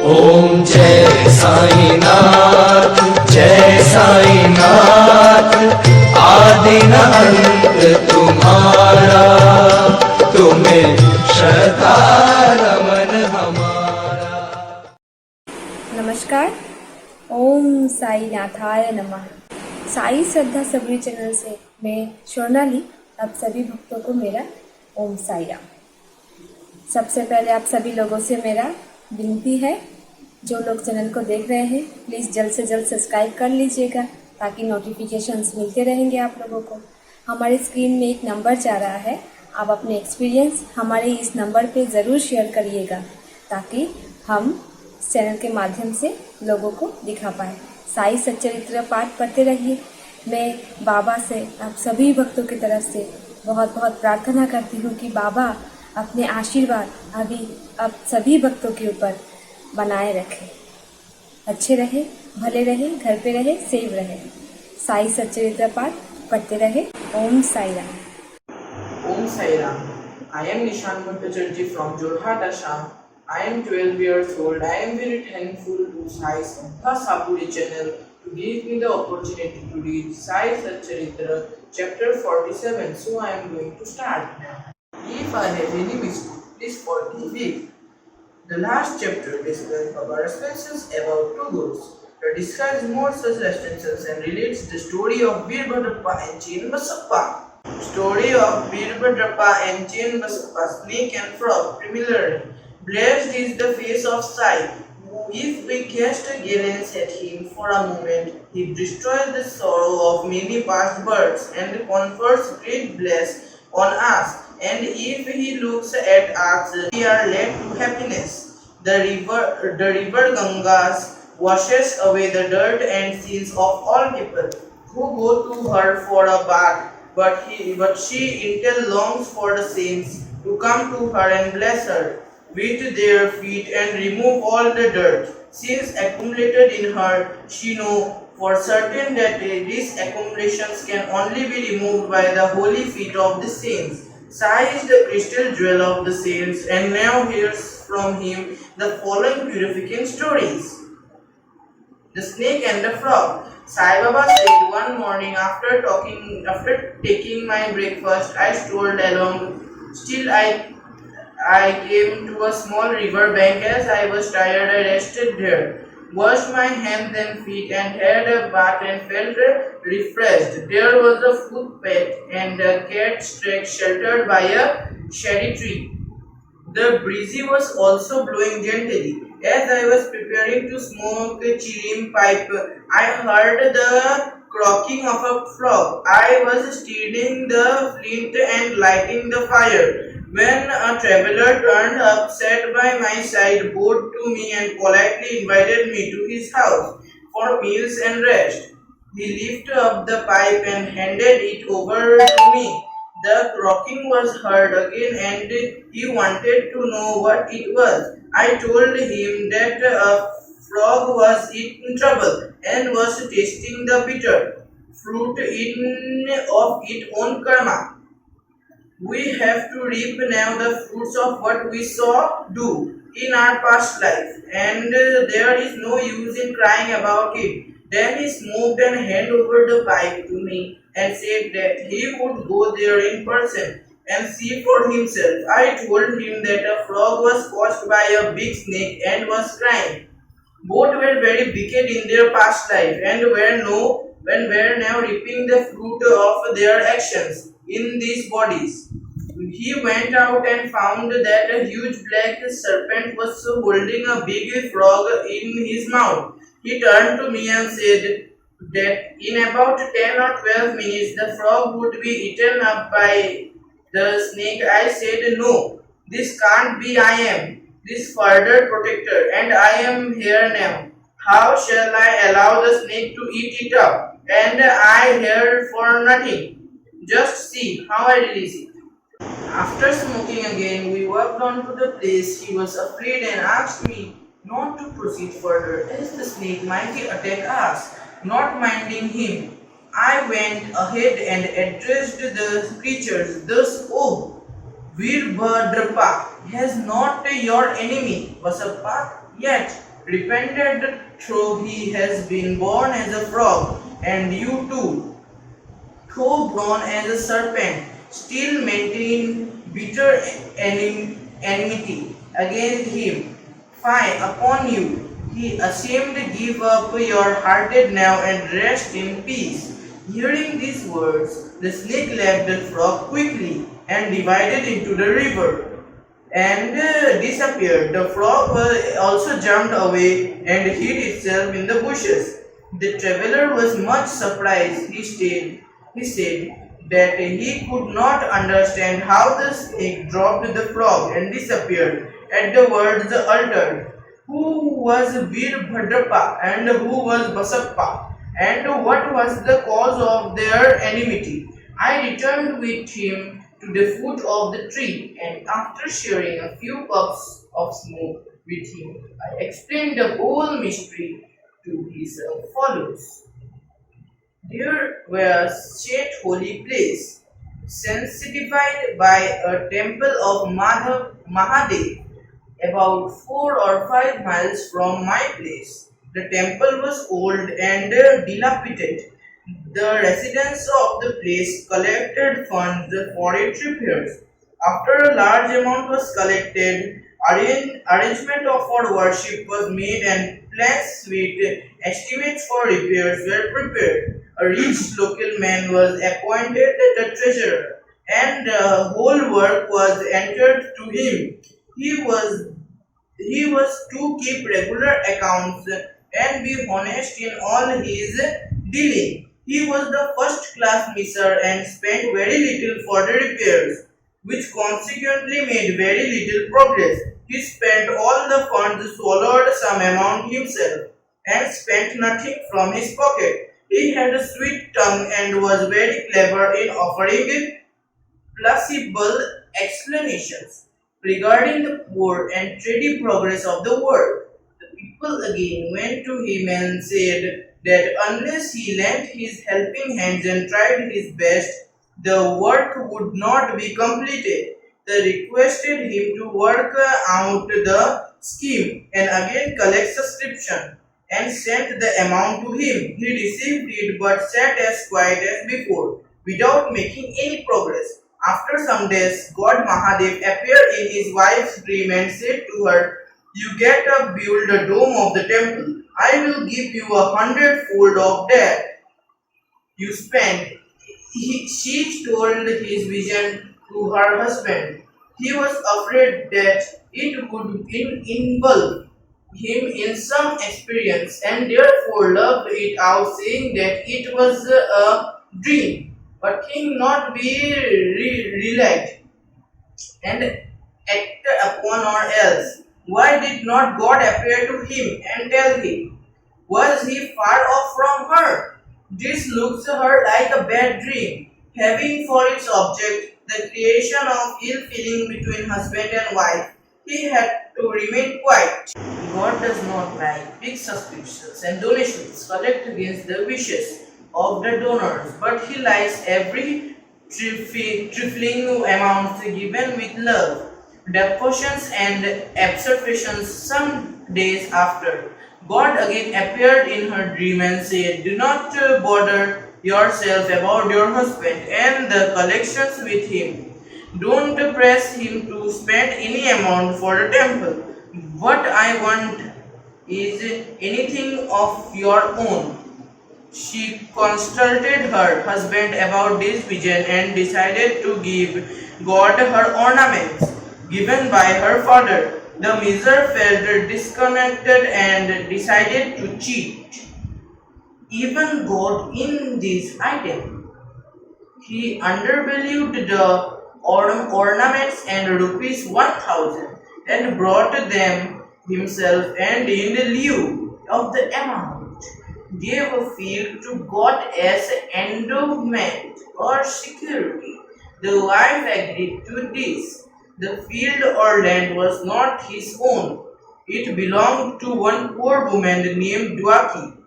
ओम जय साईनाथ, जय साईनाथ। आदि न अंत तुम्हारा, तुम्हें श्रद्धा नमन हमारा। नमस्कार। ओम साई नाथाय नमः। साई श्रद्धा सबरी चैनल से मैं स्वर्णाली आप सभी भक्तों को मेरा ओम साई राम। सबसे पहले आप सभी लोगों से मेरा विनती है, जो लोग चैनल को देख रहे हैं प्लीज़ जल्द से जल्द सब्सक्राइब कर लीजिएगा ताकि नोटिफिकेशंस मिलते रहेंगे आप लोगों को। हमारी स्क्रीन में एक नंबर जा रहा है, आप अपने एक्सपीरियंस हमारे इस नंबर पे ज़रूर शेयर करिएगा ताकि हम चैनल के माध्यम से लोगों को दिखा पाए। साई सच्चरित्र पाठ पढ़ते रहिए। मैं बाबा से आप सभी भक्तों की तरफ से बहुत बहुत प्रार्थना करती हूँ कि बाबा अपने आशीर्वाद अभी अब सभी भक्तों के ऊपर बनाए रखें, अच्छे रहे, भले रहे, घर पे रहे, सेफ रहे। साई सच्चरित्र पाठ पढ़ते रहे। ओम Sai Ram. Om Sai Ram. I am Nishan Bhattacharjee from Jorhat, Assam. I am 12 years old. I am very thankful to Sai Sattha Sapuri channel to give me the opportunity to read Sai Satcharitra chapter 47. So I am going to start now. If I have any mistake, please forgive me. The last chapter discusses our references about two gurus. It describes more such references and relates the story of Veerbhadrappa and Chain Basappa. Story of Veerbhadrappa and Chain Basappa, snake and frog, similarly. Blessed is the face of Sai. If we cast a glance at him for a moment, he destroys the sorrow of many past births and confers great bliss on us. And if he looks at us, we are led to happiness. The river Gangas washes away the dirt and sins of all people who go to her for a bath. But she intel longs for the saints to come to her and bless her with their feet and remove all the dirt. Since accumulated in her, she knows for certain that these accumulations can only be removed by the holy feet of the saints. Sai is the crystal jewel of the saints, and now hears from him the following purifying stories. The snake and the frog. Sai Baba said one morning after taking my breakfast, I strolled along. Still I came to a small river bank. As I was tired, I rested there, washed my hands and feet, and had a bath and felt refreshed. There was a footpath and a cat track sheltered by a shady tree. The breeze was also blowing gently. As I was preparing to smoke a chewing pipe, I heard the croaking of a frog. I was stirring the flint and lighting the fire when a traveler turned up, sat by my side, bowed to me and politely invited me to his house for meals and rest. He lifted up the pipe and handed it over to me. The croaking was heard again and he wanted to know what it was. I told him that a frog was in trouble and was tasting the bitter fruit of its own karma. We have to reap now the fruits of what we saw do in our past life, and there is no use in crying about it. Then he smoked and handed over the pipe to me and said that he would go there in person and see for himself. I told him that a frog was caught by a big snake and was crying. Both were very wicked in their past life and were now reaping the fruit of their actions in these bodies. He went out and found that a huge black serpent was holding a big frog in his mouth. He turned to me and said that in about 10 or 12 minutes the frog would be eaten up by the snake. I said, no, this can't be. I am this further protector and I am here now. How shall I allow the snake to eat it up? And I here for nothing. Just see how I release it. After smoking again, we walked on to the place. He was afraid and asked me not to proceed further as the snake might attack us. Not minding him, I went ahead and addressed the creatures thus, oh, Veerbhadrappa has not your enemy, Basappa, yet repented though he has been born as a frog, and you too, though born as a serpent, still maintain bitter enmity against him. Fie upon you! He ashamed, give up your hearted now and rest in peace. Hearing these words, the snake left the frog quickly and divided into the river and disappeared. The frog also jumped away and hid itself in the bushes. The traveler was much surprised. He said that he could not understand how the snake dropped the frog and disappeared at the words uttered. Who was Veerbhadrapa and who was Basappa, and what was the cause of their enmity? I returned with him to the foot of the tree, and after sharing a few puffs of smoke with him, I explained the whole mystery to his followers. There was set holy place, sanctified by a temple of Mahadev, about 4 or 5 miles from my place. The temple was old and dilapidated. The residents of the place collected funds for its repairs. After a large amount was collected, arrangement for worship was made and plans with estimates for repairs were prepared. A rich local man was appointed the treasurer, and the whole work was entered to him. He was he was to keep regular accounts and be honest in all his dealing. He was the first class miser and spent very little for the repairs, which consequently made very little progress. He spent all the funds, swallowed some amount himself, and spent nothing from his pocket. He had a sweet tongue and was very clever in offering plausible explanations regarding the poor and steady progress of the world. The people again went to him and said that unless he lent his helping hands and tried his best, the work would not be completed. They requested him to work out the scheme and again collect subscription and sent the amount to him. He received it but sat as quiet as before, without making any progress. After some days, God Mahadev appeared in his wife's dream and said to her, "You get up, build the dome of the temple. I will give you 100-fold of that you spent." She told his vision to her husband. He was afraid that it would involve him in some experience and therefore loved it out, saying that it was a dream. But king not be relaxed and act upon or else. Why did not God appear to him and tell him? Was he far off from her? This looks her like a bad dream, having for its object the creation of ill feeling between husband and wife. He had to remain quiet. God does not like big subscriptions and donations collect against the wishes of the donors, but he likes every trifling amount given with love, devotions and observations. Some days after, God again appeared in her dream and said, "Do not bother yourself about your husband and the collections with him. Don't press him to spend any amount for the temple. What I want is anything of your own." She consulted her husband about this vision and decided to give God her ornaments given by her father. The miser felt disconnected and decided to cheat even God in this item. He undervalued the ornaments and rupees 1,000 and brought them himself, and in lieu of the amount gave a field to God as endowment or security. The wife agreed to this. The field or land was not his own. It belonged to one poor woman named Dwaki,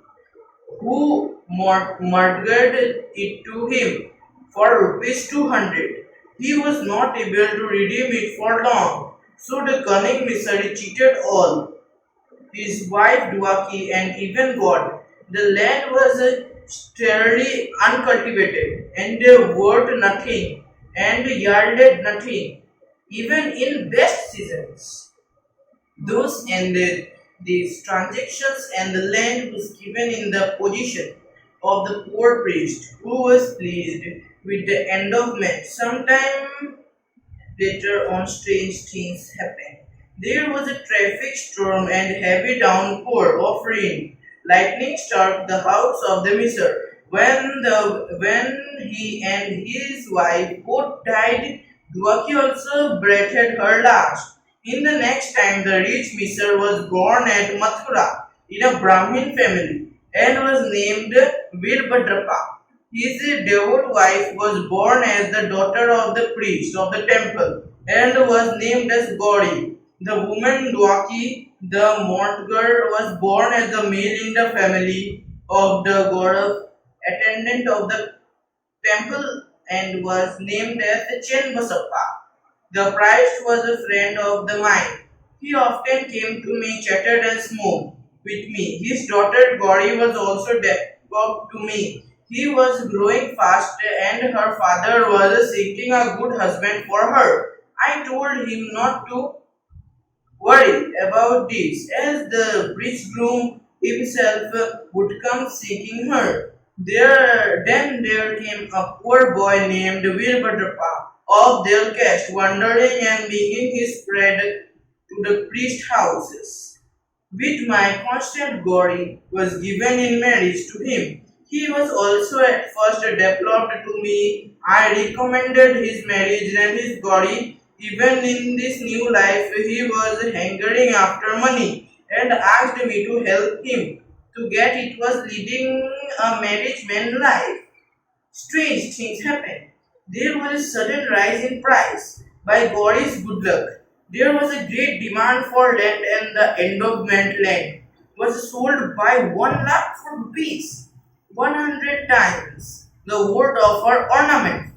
who mortgaged it to him for rupees 200. He was not able to redeem it for long, so the cunning missionary cheated all his wife Duaki, and even God. The land was sterile, uncultivated, and worth nothing, and yielded nothing, even in best seasons. Thus ended these transactions, and the land was given in the possession of the poor priest, who was pleased with the endowment. Sometime later on, strange things happened. There was a traffic storm and heavy downpour of rain. Lightning struck the house of the miser. When he and his wife both died, Dwaki also breathed her last. In the next time, the rich miser was born at Mathura in a Brahmin family and was named Virbadrapa. His devout wife was born as the daughter of the priest of the temple and was named as Gauri. The woman Dwaki, the Montgar, was born as the male in the family of the god of attendant of the temple and was named as Chen Basappa. The priest was a friend of the mine. He often came to me, chatted and smoked with me. His daughter Gauri was also devout to me. He was growing fast and her father was seeking a good husband for her. I told him not to worry about this, as the bridegroom himself would come seeking her. Then there came a poor boy named Virbadrapa of their caste, wandering and bringing his bread to the priest houses. With my constant Gauri was given in marriage to him. He was also at first developed to me. I recommended his marriage and his Gauri. Even in this new life, he was hankering after money and asked me to help him to get it was leading a marriage man life. Strange things happened. There was a sudden rise in price. By Gauri's good luck, there was a great demand for land and the endowment land was sold by 1 lakh for rupees, 100 times the worth of our ornament,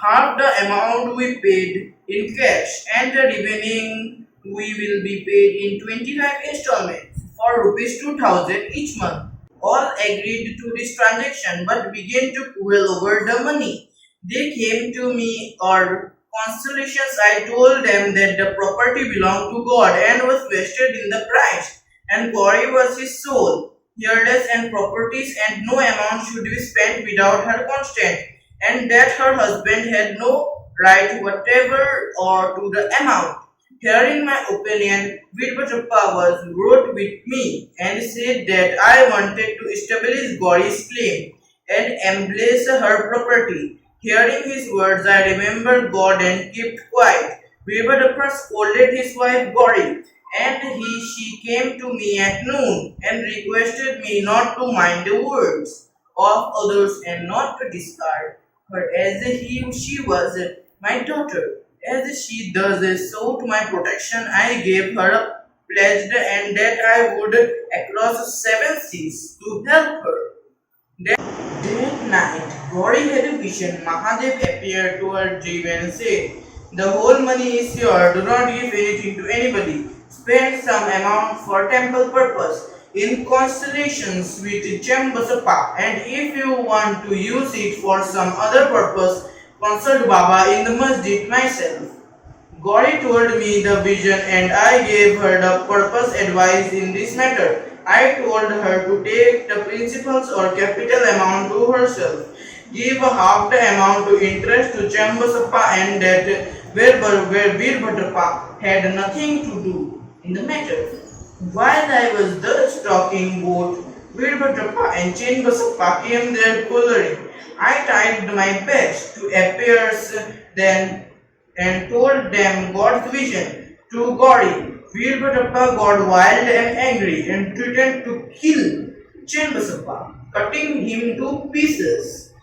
half the amount we paid in cash, and the remaining we will be paid in 25 installments for rupees 2000 each month. All agreed to this transaction but began to quarrel over the money. They came to me or constellations. I told them that the property belonged to God and was vested in the Christ, and Gauri was his soul, heirs and properties, and no amount should be spent without her consent, and that her husband had no right whatever or to the amount. Hearing my opinion, Virbatrappa was wrote with me and said that I wanted to establish Gauri's claim and embrace her property. Hearing his words, I remembered God and kept quiet. Virbatrappa scolded his wife Gauri, and she came to me at noon and requested me not to mind the words of others and not to discard her as she was my daughter. As she does so to my protection, I gave her a pledge and that I would across 7 seas to help her. That night, Gauri had a vision. Mahadev appeared to her dream and said, "The whole money is yours. Do not give anything to anybody. Spend some amount for temple purpose in constellations with Chambasappa, and if you want to use it for some other purpose, consult Baba in the masjid myself." Gauri told me the vision and I gave her the purpose advice in this matter. I told her to take the principals or capital amount to herself, give half the amount to interest to Chambasappa, and that where Virbatrappa had nothing to do in the matter. While I was thus talking, both Virbatrappa and Chambasappa came there coloring. I tried my best to appear then and told them God's vision to Gauri. Virbatrappa got wild and angry and threatened to kill Chambasappa, cutting him to pieces.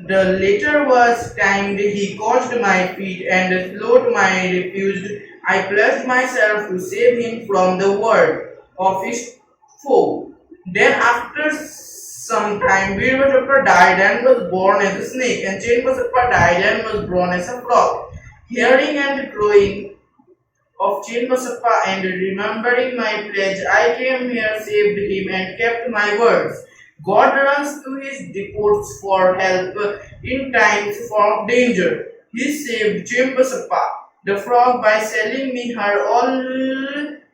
The latter was timed. He caused my feet and slowed my refused. I pledged myself to save him from the word of his foe. Then after some time, Virbatrappa died and was born as a snake, and Chambasappa died and was born as a frog. Hearing and crowing of Chinmasappa and remembering my pledge, I came here, saved him, and kept my words. God runs to his depots for help in times of danger. He saved Chimbasappa, the frog, by selling me her all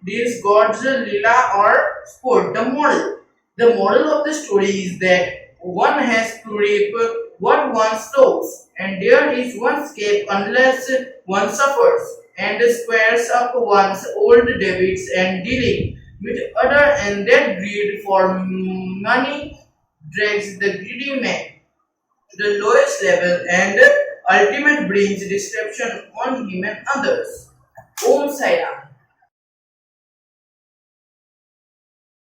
these gods lila or sport. The moral of the story is that one has to reap what one sows, and there is one escape unless one suffers and squares up one's old debits and dealing with other, and that greed for money drags the greedy man to the lowest level and ultimate brings destruction on him and others. Om Sai Ram.